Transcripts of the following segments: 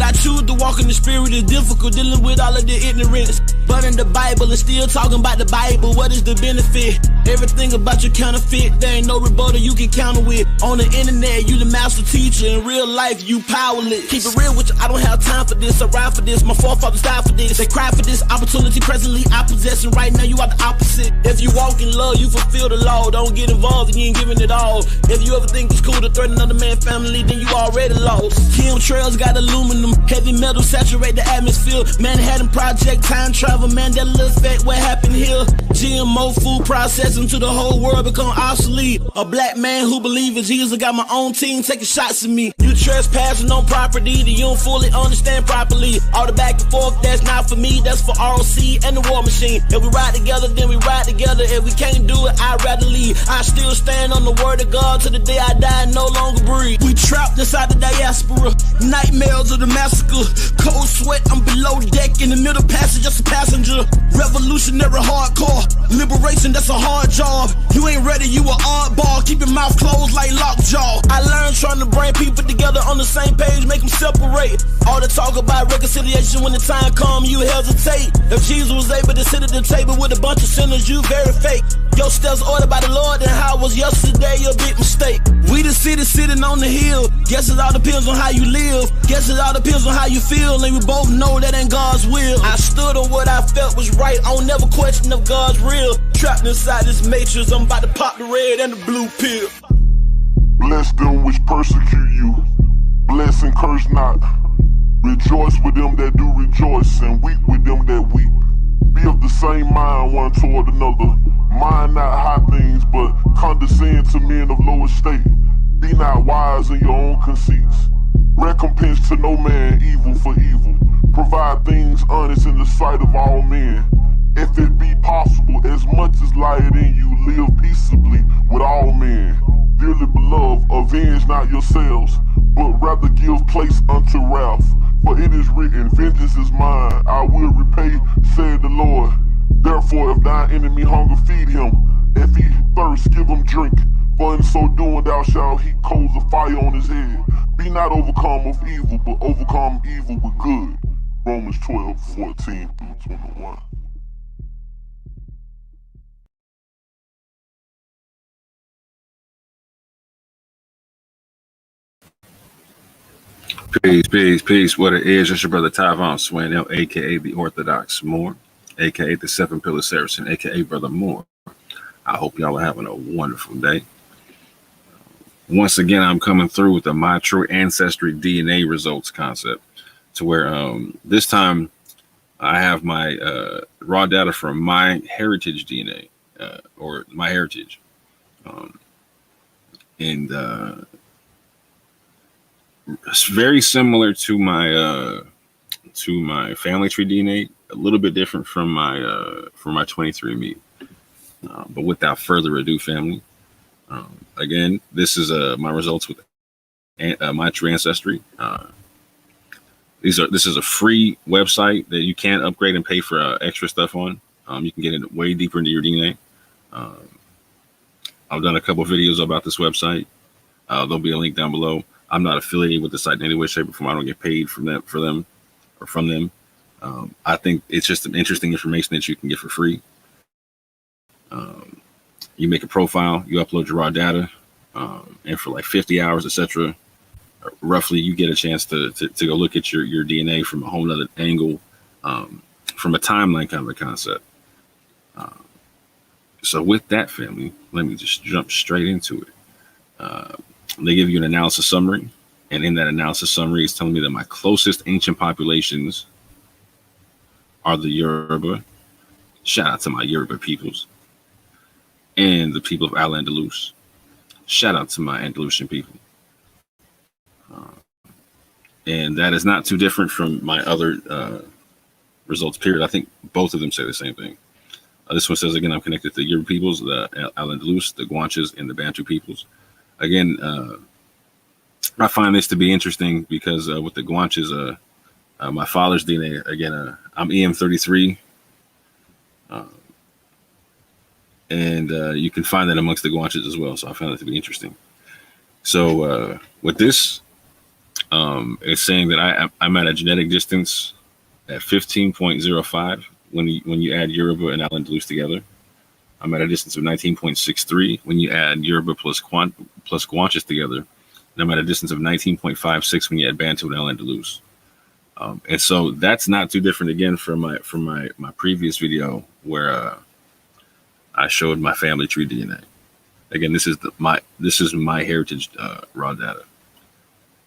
I choose to walk in the spirit is difficult, dealing with all of the ignorance. But in the Bible, it's still talking about the Bible. What is the benefit? Everything about you counterfeit. There ain't no rebuttal you can counter with. On the internet, you the master teacher. In real life, you powerless. Keep it real with you, I don't have time for this. I ride for this, my forefathers died for this. They cry for this opportunity presently I possess, and right now you are the opposite. If you walk in love, you fulfill the law. Don't get involved, you ain't giving it all. If you ever think it's cool to threaten another man's family, then you already lost. Chemtrails got aluminum, heavy metal saturate the atmosphere. Manhattan Project, time travel, Mandela effect, what happened here? GMO food processing to the whole world become obsolete. A black man who believes in Jesus got my own team taking shots at me. You trespassing on property that you don't fully understand properly. All the back and forth, that's not for me, that's for ROC and the War Machine. If we ride together, then we ride together. If we can't do it, I'd rather leave. I still stand on the word of God till the day I die and no longer breathe. We trapped inside the diaspora, nightmares of the massacre. Cold sweat, I'm below deck in the middle passage, just a passenger. Revolutionary hardcore, liberation, that's a hard job. You ain't ready, you a oddball. Keep your mouth closed like lockjaw. I learned trying to bring people together on the same page, make them separate. All the talk about reconciliation, when the time comes, you hesitate. If Jesus was able to sit at the table with a bunch of sinners, you very fake. Your steps ordered by the Lord, and how it was yesterday, your big mistake. We the city sitting on the hill. Guess it all depends on how you live. Guess it all depends on how you feel, and we both know that ain't God's will. I stood on what I felt was right. I don't never question if God's real. Trapped inside this matrix, I'm about to pop the red and the blue pill. Bless them which persecute you. Bless and curse not. Rejoice with them that do rejoice, and weep with them that weep. Be of the same mind one toward another. Mind not high things, but condescend to men of low estate. Be not wise in your own conceits. Recompense to no man evil for evil. Provide things honest in the sight of all men. If it be possible, as much as lieth in you, live peaceably with all men. Dearly beloved, avenge not yourselves, but rather give place unto wrath. For it is written, vengeance is mine, I will repay, said the Lord. Therefore, if thine enemy hunger, feed him. If he thirst, give him drink. For in so doing thou shalt heap coals of fire on his head. Be not overcome of evil, but overcome evil with good. Romans 12:14-21. Peace. What it is, it's your brother Tyvon Swain, aka the Orthodox Moor, aka the Seven Pillar Saracen, aka Brother Moore. I hope y'all are having a wonderful day. Once again, I'm coming through with the My True Ancestry DNA results concept, to where this time I have my raw data from my heritage DNA, or my heritage, and it's very similar to my family tree DNA, a little bit different from my 23andMe, but without further ado, family. Again, this is my results with My True Ancestry. This is a free website that you can upgrade and pay for extra stuff on. You can get it way deeper into your DNA. I've done a couple of videos about this website. There'll be a link down below. I'm not affiliated with the site in any way, shape, or form. I don't get paid from them. I think it's just an interesting information that you can get for free. You make a profile, you upload your raw data, and for like 50 hours, etc., roughly, you get a chance to go look at your DNA from a whole other angle, from a timeline kind of a concept. So with that, family, let me just jump straight into it. They give you an analysis summary, and in that analysis summary, it's telling me that my closest ancient populations are the Yoruba. Shout out to my Yoruba peoples, and the people of Al-Andalus. Shout out to my Andalusian people. And that is not too different from my other results, period. I think both of them say the same thing. This one says, again, I'm connected to the Yoruba peoples, the Al-Andalus, the Guanches, and the Bantu peoples. Again, I find this to be interesting because with the Guanches, my father's DNA, again, I'm EM33. And you can find that amongst the Guanches as well. So I found it to be interesting. So with this, It's saying that I'm at a genetic distance at 15.05 when you add Yoruba and Al-Andalus together. I'm at a distance of 19.63 when you add Yoruba plus Guanches together. And I'm at a distance of 19.56 when you add Bantu and Al-Andalus. And so that's not too different again from my previous video where I showed my family tree DNA. Again, this is my heritage raw data.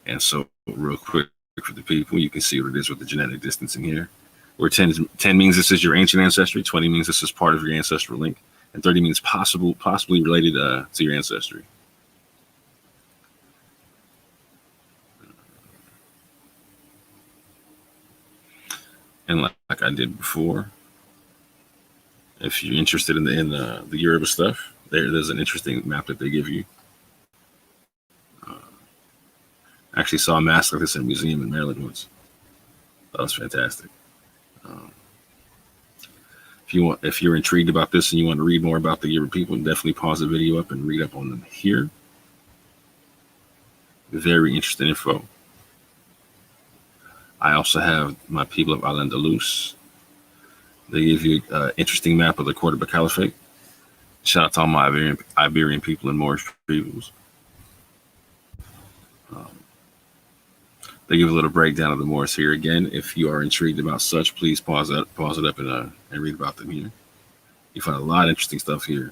And so real quick for the people, you can see what it is with the genetic distance in here. Where 10 means this is your ancient ancestry, 20 means this is part of your ancestral link, and 30 means possibly related to your ancestry. And like I did before, if you're interested in the Yoruba stuff, there's an interesting map that they give you. I actually saw a mask like this in a museum in Maryland once. That was fantastic. If you're intrigued about this and you want to read more about the Yoruba people, definitely pause the video up and read up on them here. Very interesting info. I also have my people of Al-Andalus. They give you an interesting map of the Cordoba Caliphate. Shout out to all my Iberian people and Moorish peoples. They give a little breakdown of the Moors here. Again, if you are intrigued about such, please pause it up and read about them here. You find a lot of interesting stuff here.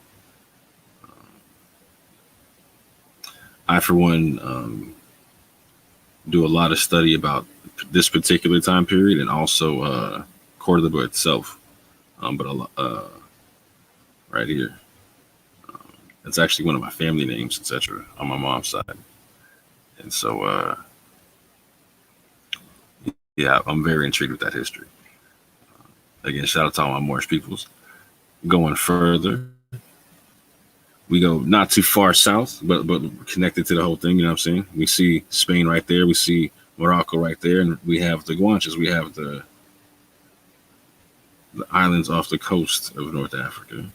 I, for one, do a lot of study about this particular time period and also Cordoba itself. Right here, it's actually one of my family names, etc., on my mom's side, and so yeah, I'm very intrigued with that history. Again, shout out to all my Moorish peoples. Going further, we go not too far south, but connected to the whole thing. You know what I'm saying? We see Spain right there. We see Morocco right there, and we have the Guanches. We have the islands off the coast of North Africa,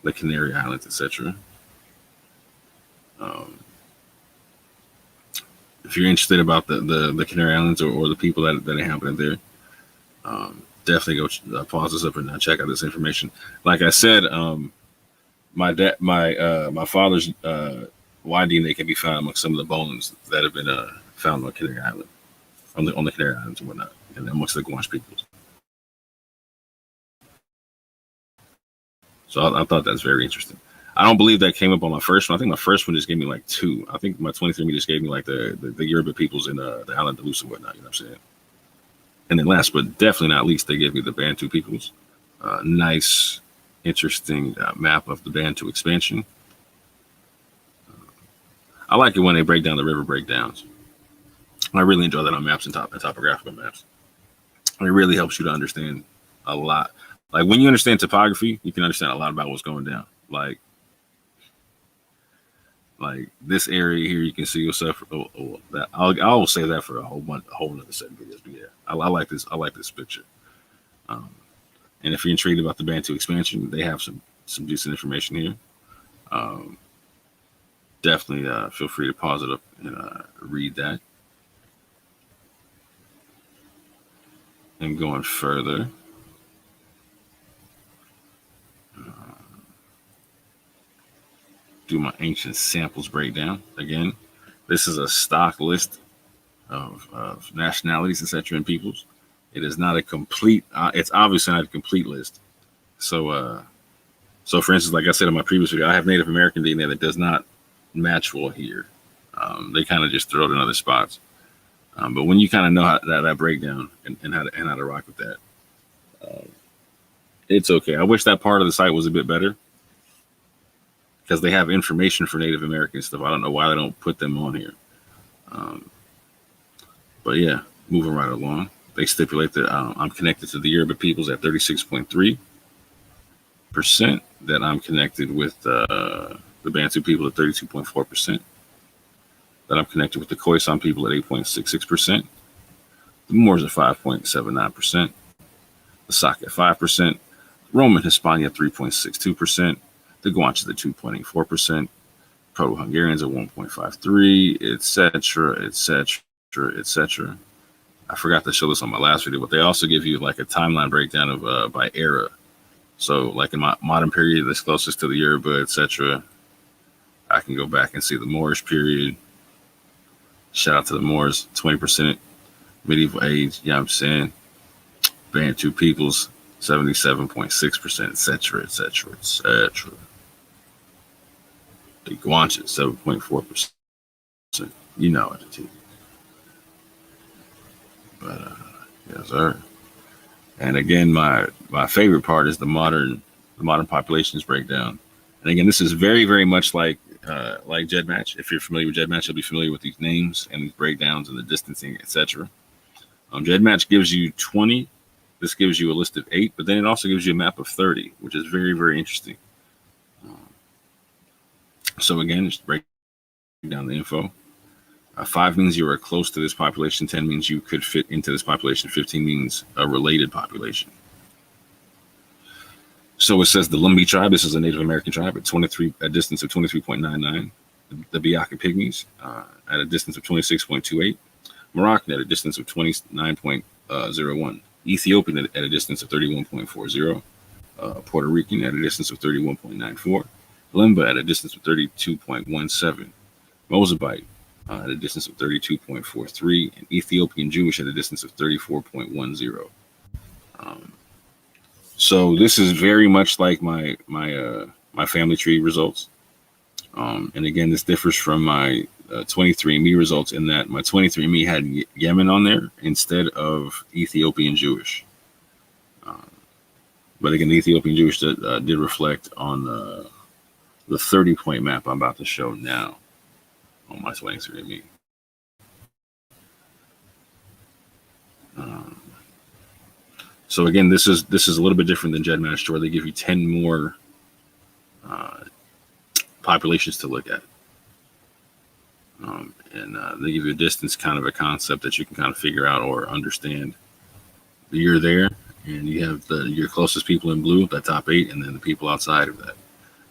the Canary Islands, etc. If you're interested about the Canary Islands or the people that inhabit there, definitely go pause this up and check out this information. Like I said, my father's Y-DNA can be found among some of the bones that have been found on Canary Island, on the Canary Islands and whatnot, and amongst the Guanche peoples. So I thought that's very interesting. I don't believe that came up on my first one. I think my first one just gave me like 2. I think my 23andMe just gave me like the Yoruba peoples and the Al-Andalus and whatnot. You know what I'm saying? And then last but definitely not least, they gave me the Bantu peoples. Nice, interesting map of the Bantu expansion. I like it when they break down the river breakdowns. I really enjoy that on maps and topographical maps. It really helps you to understand a lot. Like when you understand topography, you can understand a lot about what's going down. Like this area here, you can see yourself. That I will say that for a whole other set of videos. But yeah, I like this. I like this picture. And if you're intrigued about the Bantu expansion, they have some decent information here. Definitely feel free to pause it up and read that. And going further. Do my ancient samples breakdown. Again, this is a stock list of nationalities, etc., and peoples. It is not a complete, it's obviously not a complete list. So for instance, like I said in my previous video, I have Native American DNA that does not match well here. They kind of just throw it in other spots. But when you kind of know how that breakdown and how to rock with that, it's okay. I wish that part of the site was a bit better, because they have information for Native American stuff. I don't know why they don't put them on here. But yeah, moving right along. They stipulate that I'm connected to the Yoruba peoples at 36.3%, that I'm connected with the Bantu people at 32.4%, that I'm connected with the Khoisan people at 8.66%, the Moors at 5.79%, the Sak at 5%, Roman Hispania at 3.62%, the Guanches at 2.84%, Proto-Hungarians at 1.53%, etc., etc. etc. I forgot to show this on my last video, but they also give you like a timeline breakdown of by era. So like in my modern period that's closest to the Yoruba, etc. I can go back and see the Moorish period. Shout out to the Moors, 20% medieval age, you know what I'm saying? Bantu peoples, 77.6%, etc., etc., etc. The Guanches, 7.4%. You know it, too. But yes, sir. And again, my favorite part is the modern populations breakdown. And again, this is very, very much like GEDmatch. If you're familiar with GEDmatch, you'll be familiar with these names and these breakdowns and the distancing, etc. GEDmatch gives you 20. This gives you a list of 8, but then it also gives you a map of 30, which is very, very interesting. So again, just break down the info. 5 means you are close to this population. 10 means you could fit into this population. 15 means a related population. So it says the Lumbee tribe. This is a Native American tribe at a distance of 23.99. The Biaka Pygmies at a distance of 26.28. Moroccan at a distance of 29.01. Ethiopian at a distance of 31.40. Puerto Rican at a distance of 31.94. Lemba at a distance of 32.17. Mozambique at a distance of 32.43, and Ethiopian Jewish at a distance of 34.10. So this is very much like my family tree results. And again, this differs from my 23andMe results in that my 23andMe had Yemen on there instead of Ethiopian Jewish. But again, the Ethiopian Jewish did reflect on the 30-point map I'm about to show now on my 23andMe. So again, this is a little bit different than GEDmatch, where they give you 10 more populations to look at. And they give you a distance, kind of a concept that you can kind of figure out or understand. You're there, and you have your closest people in blue, the top 8, and then the people outside of that.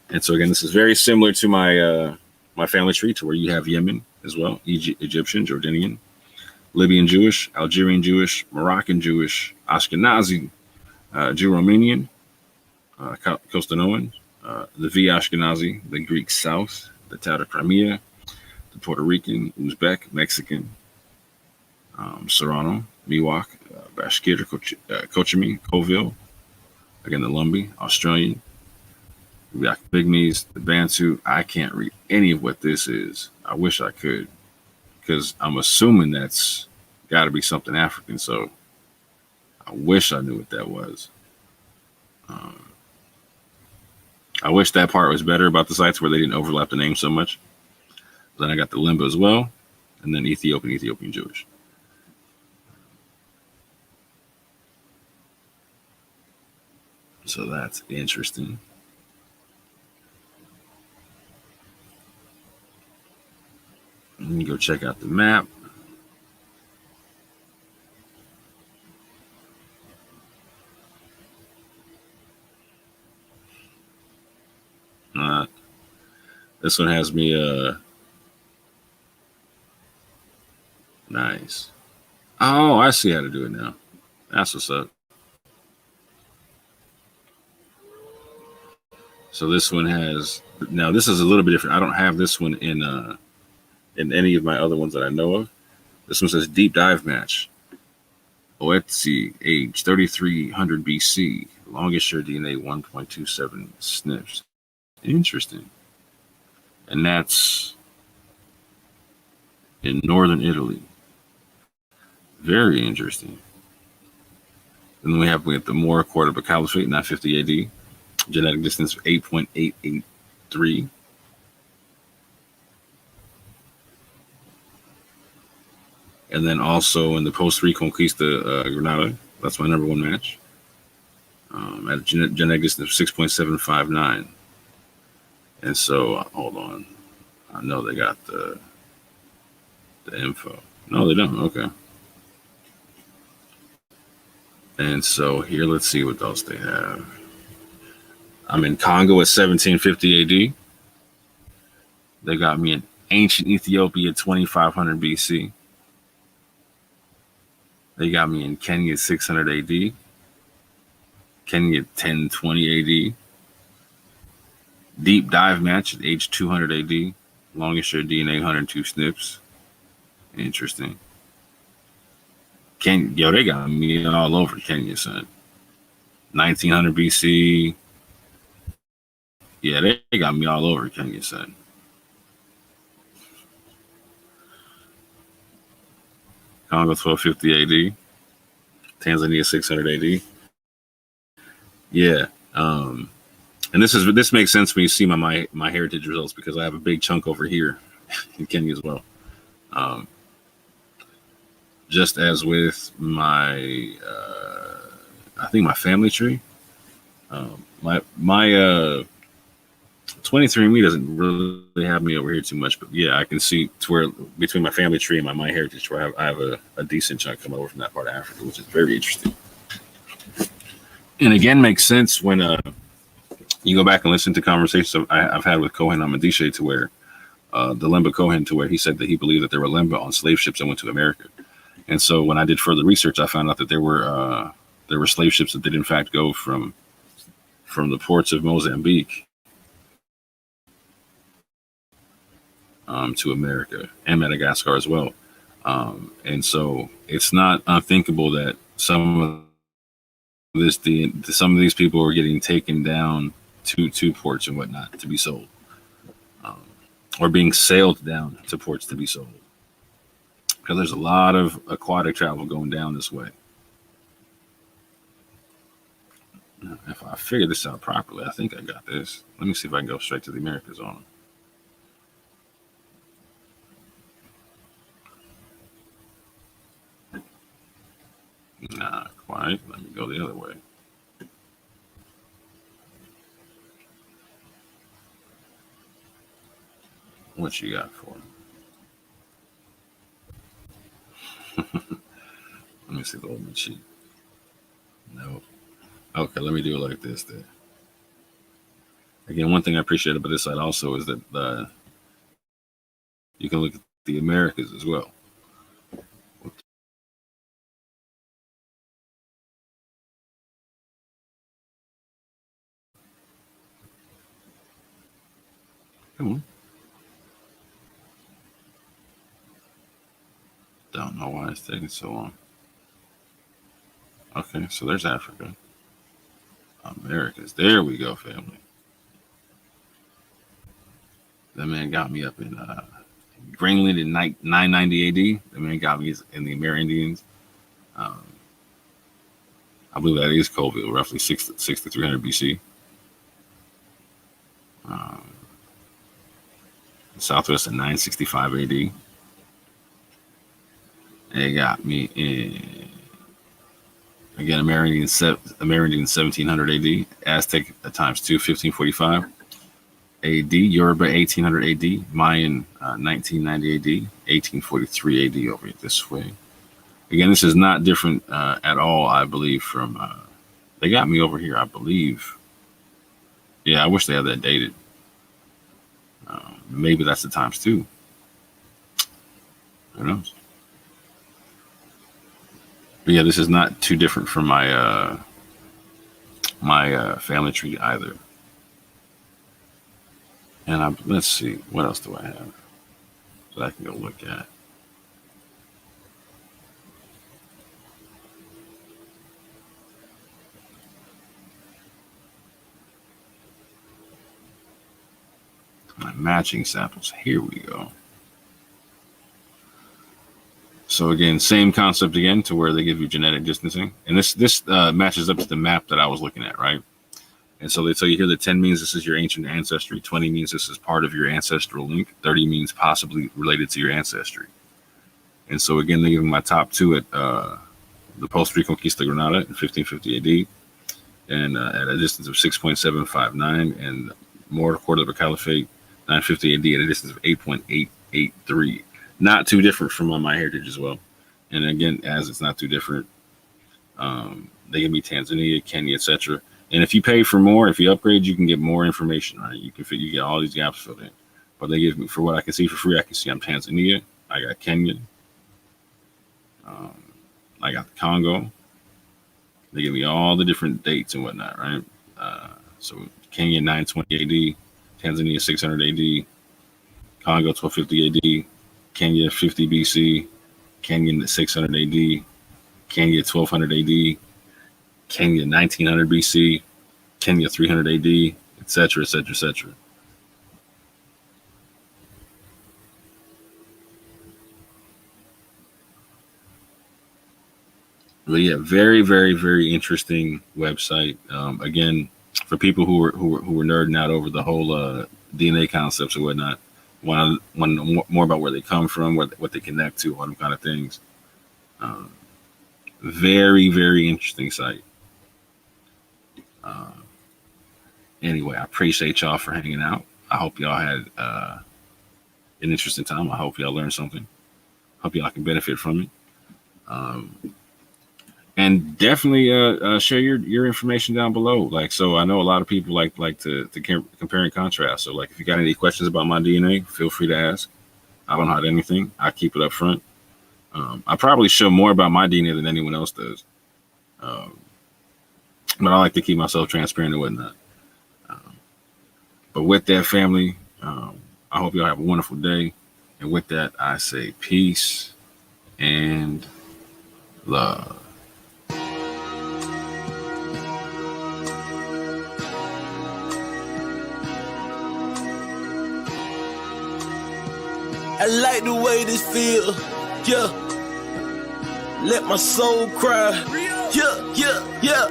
And so again, this is very similar to my family tree, to where you have Yemen as well, Egyptian, Jordanian, Libyan Jewish, Algerian Jewish, Moroccan Jewish, Ashkenazi, Jew-Romanian, Costanoan, the V Ashkenazi, the Greek South, the Tatar Crimea, the Puerto Rican, Uzbek, Mexican, Serrano, Miwok, Bashkir, Kochimi, Coville, again the Lumbee, Australian, the Pygmies, the Bantu. I can't read any of what this is. I wish I could, because I'm assuming that's got to be something African. So I wish I knew what that was. I wish that part was better about the sites, where they didn't overlap the names so much. Then I got the Lemba as well, and then Ethiopian Jewish. So that's interesting. And you go check out the map. This one has me nice. Oh, I see how to do it now. That's what's up. So this one has, now this is a little bit different. I don't have this one in any of my other ones that I know of. This one says deep dive match. Oetzi, age 3300 BC, longest share DNA 1.27 SNPs. Interesting. And that's in northern Italy. Very interesting. And then we have the Moor Cordoba Caliphate, 950 AD. Genetic distance of 8.883. And then also in the post-Reconquista Granada, that's my number 1 match. At a genetic distance of 6.759. And so, hold on. I know they got the info. No, they don't. Okay. And so here, let's see what else they have. I'm in Congo at 1750 AD. They got me in ancient Ethiopia, 2500 BC. They got me in Kenya 600 AD, Kenya 1020 AD, deep dive match at age 200 AD, longest shared DNA 102 SNPs. Interesting. Yo, they got me all over Kenya, son. 1900 BC. Yeah, they got me all over Kenya, son. Congo 1250 AD, Tanzania 600 AD. Yeah, and this makes sense when you see my heritage results, because I have a big chunk over here in Kenya as well. Just as with my, I think my family tree, my 23andMe doesn't really have me over here too much, but yeah, I can see to where between my family tree and my heritage, where I have a decent chunk coming over from that part of Africa, which is very interesting. And again, makes sense when you go back and listen to conversations I've had with Cohen Amadishe, to where the Lemba Cohen, to where he said that he believed that there were Lemba on slave ships that went to America. And so when I did further research, I found out that there were slave ships that did in fact go from the ports of Mozambique to America and Madagascar as well. And so it's not unthinkable that some of these people were getting taken down to ports and whatnot to be sold, or being sailed down to ports to be sold. Because there's a lot of aquatic travel going down this way. If I figure this out properly, I think I got this. Let me see if I can go straight to the Americas on them. Not quite. Let me go the other way. What you got for me? Let me see the old sheet. No. Okay, let me do it like this then. Again, one thing I appreciate about this site also is that you can look at the Americas as well. Come on. Don't know why it's taking so long. Okay, so there's Africa. Americas. There we go, family. That man got me up in Greenland in 990 AD. That man got me in the Amerindians. I believe that is Colville, roughly 6 to 300 BC. Southwest in 965 AD. They got me in, again, Amerindian 1700 AD, Aztec times 2, 1545 AD, Yoruba 1800 AD, Mayan 1990 AD, 1843 AD over this way. Again, this is not different at all, I believe, from, they got me over here, I believe. Yeah, I wish they had that dated. Maybe that's the times 2. Who knows? But yeah, this is not too different from my family tree either. And let's see, what else do I have that I can go look at? My matching samples. Here we go. So again, same concept again, to where they give you genetic distancing, and this matches up to the map that I was looking at, right? And so they tell you here that 10 means this is your ancient ancestry, 20 means this is part of your ancestral link, 30 means possibly related to your ancestry. And so again, they give me my top 2 at the Post Reconquista Granada in 1550 AD, and at a distance of 6.759, and Mortal Cordoba Caliphate 950 AD at a distance of 8.883. Not too different from my heritage as well. And again, as it's not too different, they give me Tanzania, Kenya, etc. And if you pay for more, if you upgrade, you can get more information, right? You get all these gaps filled in. But they give me, for what I can see for free, I can see I'm Tanzania, I got Kenya, I got the Congo. They give me all the different dates and whatnot, right? So Kenya 920 AD, Tanzania 600 AD, Congo 1250 AD, Kenya 50 BC, Kenya 600 AD, Kenya 1200 AD, Kenya 1900 BC, Kenya 300 AD, etc., etc., etc. But yeah, very, very, very interesting website. Again, for people who were nerding out over the whole DNA concepts and whatnot, want to know more about where they come from, what they connect to, all them kind of things. Very, very interesting site. Anyway, I appreciate y'all for hanging out. I hope y'all had an interesting time. I hope y'all learned something. Hope y'all can benefit from it. And definitely share your information down below. Like, so I know a lot of people like to compare and contrast. So like, if you got any questions about my DNA, feel free to ask. I don't hide anything. I keep it up front. I probably show more about my DNA than anyone else does. But I like to keep myself transparent and whatnot. But with that, family, I hope y'all have a wonderful day. And with that, I say peace and love. I like the way this feel, yeah. Let my soul cry, yeah, yeah, yeah.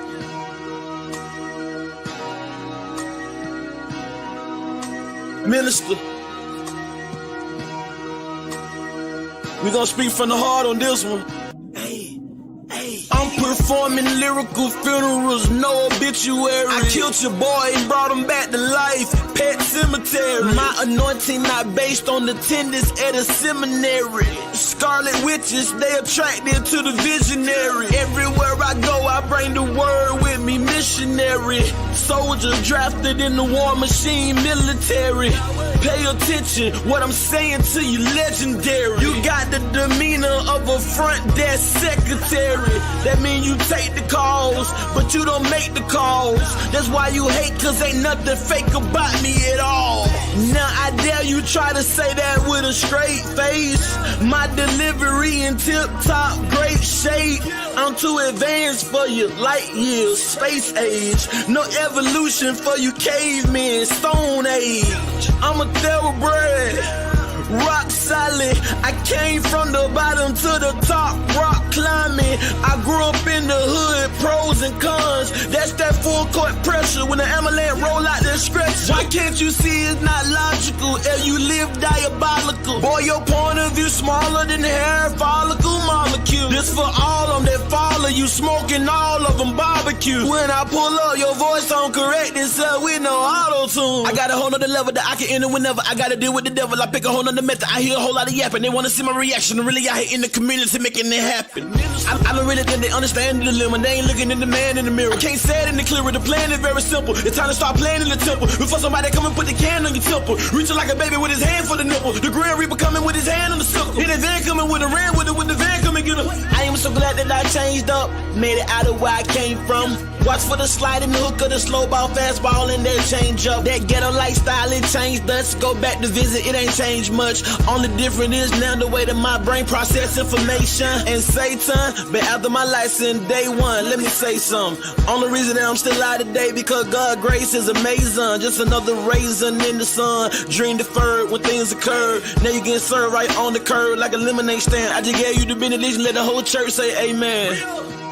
Minister, we gonna speak from the heart on this one. I'm performing lyrical funerals, no obituary. I killed your boy and brought him back to life, pet cemetery. My anointing not based on attendance at a seminary. Scarlet witches, they attracted to the visionary. Everywhere I go, I bring the word with me, missionary. Soldier drafted in the war machine, military. Pay attention, what I'm saying to you, legendary. You got the demeanor of a front desk secretary. That mean you take the calls, but you don't make the calls. That's why you hate, cause ain't nothing fake about me at all. Now I dare you try to say that with a straight face. My delivery in tip-top, great shape. I'm too advanced for you, light years, space age. No evolution for you cavemen, stone age. I'm a thoroughbred, rock solid. I came from the bottom to the top, rock climbing. I grew up in the hood, pros and cons. That's that full court pressure when the amalanche roll out the stretch. Why can't you see it's not logical? And you live diabolical. Boy, your point of view smaller than the hair follicle molecule. This for all of them that follow you, smoking all of them barbecue. When I pull up, your voice on correct itself with no auto-tune. I got a whole nother level that I can enter whenever I gotta deal with the devil. I pick a whole nother method. I hear a whole lot of yapping. They wanna see my reaction. Really out here in the community making it happen. I don't really think they understand the dilemma. They ain't looking in the man in the mirror. I can't say it in the clearer. The plan is very simple. It's time to start playing in the temple. Before somebody come and put the can on your temple. Reaching like a baby with his hand for the nipple. The Grand Reaper coming with his hand on the circle. In the van coming with a ram with it, with the van coming get him. I am so glad that I changed up. Made it out of where I came from. Watch for the slide and the hook of the slow ball, fastball, and that change up. That ghetto lifestyle, it changed us. Go back to visit, it ain't changed much. Only difference is now the way that my brain process information. And Satan, but after my license, day one, let me say something. Only reason that I'm still alive today because God's grace is amazing. Just another raisin in the sun. Dream deferred when things occurred. Now you getting served right on the curb like a lemonade stand. I just gave you the benediction, let the whole church say amen.